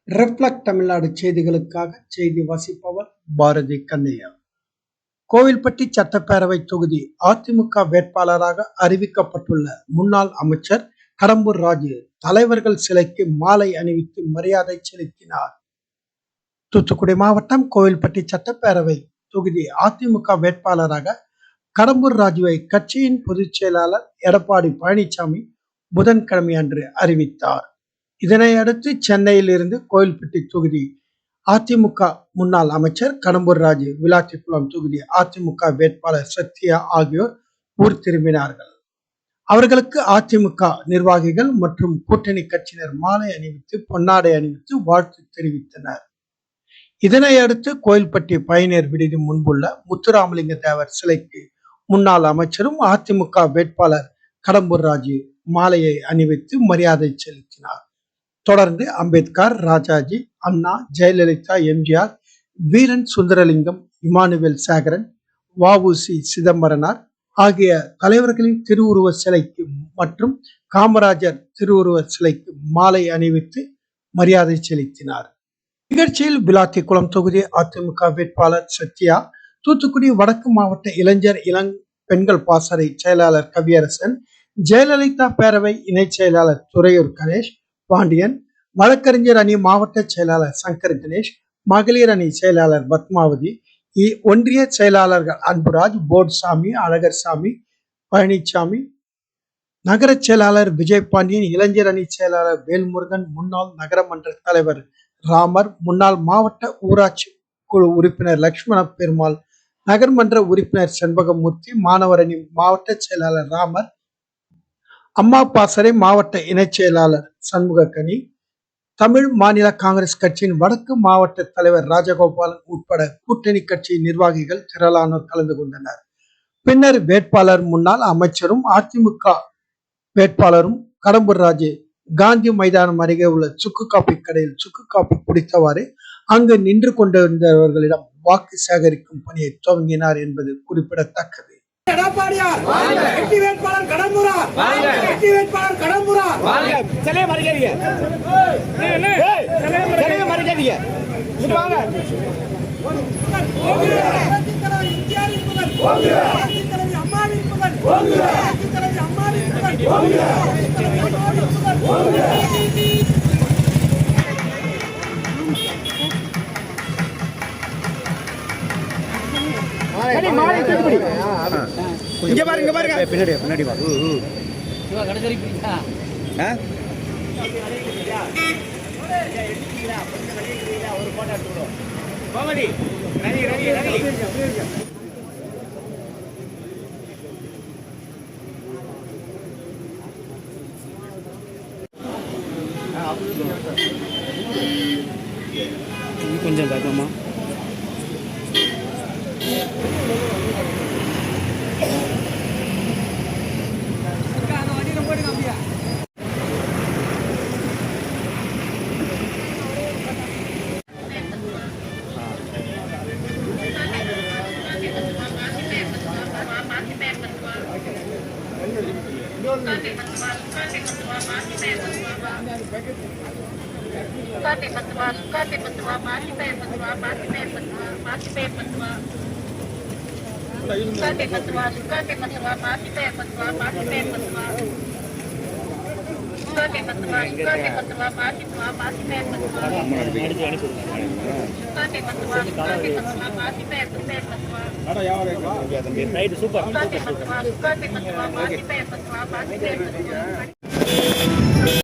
Reflect Tamil Nadu செய்திகளுக்காக செய்தி வாசிப்பவர் பாரதி கண்ணையா. கோவில்பட்டி சட்டப்பேரவை தொகுதி அதிமுக வேட்பாளராக அறிவிக்கப்பட்டுள்ள முன்னாள் அமைச்சர் கடம்பூர் ராஜு தலைவர்கள் சிலைக்கு மாலை அணிவித்து மரியாதை செலுத்தினார். தூத்துக்குடி மாவட்டம் கோவில்பட்டி சட்டப்பேரவை தொகுதி அதிமுக வேட்பாளராக கடம்பூர் ராஜுவை கட்சியின் பொதுச் செயலாளர் எடப்பாடி பழனிசாமி புதன்கிழமை அன்று அறிவித்தார். இதனையடுத்து சென்னையில் இருந்து கோவில்பட்டி தொகுதி அதிமுக முன்னாள் அமைச்சர் கடம்பூர் ராஜு, விளாத்திக்குளம் தொகுதி அதிமுக வேட்பாளர் சத்யா ஆகியோர் ஊர் திரும்பினார்கள். அவர்களுக்கு அதிமுக நிர்வாகிகள் மற்றும் கூட்டணி கட்சியினர் மாலை அணிவித்து பொன்னாடை அணிவித்து வாழ்த்து தெரிவித்தனர். இதனையடுத்து கோவில்பட்டி பயணியர் விடுதி முன்புள்ள முத்துராமலிங்க தேவர் சிலைக்கு முன்னாள் அமைச்சரும் அதிமுக வேட்பாளர் கடம்பூர் ராஜு மாலையை அணிவித்து மரியாதை செலுத்தினார். தொடர்ந்து அம்பேத்கர், ராஜாஜி, அண்ணா, ஜெயலலிதா, எம்ஜிஆர், வீரன் சுந்தரலிங்கம், இமானுவேல் சேகரன், வ.உ.சி. சிதம்பரனார் ஆகிய தலைவர்களின் திருவுருவ சிலைக்கு மற்றும் காமராஜர் திருவுருவ சிலைக்கு மாலை அணிவித்து மரியாதை செலுத்தினார். நிகழ்ச்சியில் விளாத்திக்குளம் தொகுதி அதிமுக வேட்பாளர் சத்யா, தூத்துக்குடி வடக்கு மாவட்ட இளைஞர் பெண்கள் பாசறை செயலாளர் கவியரசன், ஜெயலலிதா பேரவை இணை செயலாளர் துரையூர் கணேஷ் பாண்டியன், வழக்கறிஞர் அணி மாவட்ட செயலாளர் சங்கர் கணேஷ், மகளிர் அணி செயலாளர் பத்மாவதி, ஒன்றிய செயலாளர்கள் அன்புராஜ், போட்சாமி, அழகர்சாமி, பழனிசாமி, நகர செயலாளர் விஜய் பாண்டியன், இளைஞர் அணி செயலாளர் வேல்முருகன், முன்னாள் நகரமன்ற தலைவர் ராமர், முன்னாள் மாவட்ட ஊராட்சி குழு உறுப்பினர் லட்சுமண பெருமாள், நகர்மன்ற உறுப்பினர் செண்பகமூர்த்தி, மாணவர் அணி மாவட்ட செயலாளர் ராமர், அம்மா பாசறை மாவட்ட இணை செயலாளர் சண்முகக்கனி, தமிழ் மாநில காங்கிரஸ் கட்சியின் வடக்கு மாவட்ட தலைவர் ராஜகோபாலன் உட்பட கூட்டணி கட்சி நிர்வாகிகள் திரளானோர் கலந்து கொண்டனர். பின்னர் வேட்பாளர் முன்னாள் அமைச்சரும் அதிமுக வேட்பாளரும் கடம்பூர் ராஜு காந்தி மைதானம் அருகே உள்ள சுக்கு காப்பி கடையில் சுக்கு காப்பி குடித்தவாறு அங்கு நின்று கொண்டிருந்தவர்களிடம் வாக்கு சேகரிக்கும் பணியை துவங்கினார் என்பது குறிப்பிடத்தக்கது. எடப்பாடியார் வெற்றி வேட்பாளர் கடம்பூரா, வெற்றி வேட்பாளர் கடம்பூரா. சிலையை மறிக்காதீங்க, சிலையை மறிக்காதீங்க. வாங்க இங்க பாருங்க, பாருங்க பின்னாடி பின்னாடி வா. கடைசரி ஒரு போட்டோ எடுத்துக்கிறோம். கோமதி ரவி ரவி ரவி கொஞ்சம் தாக்கமா சூப்பர்.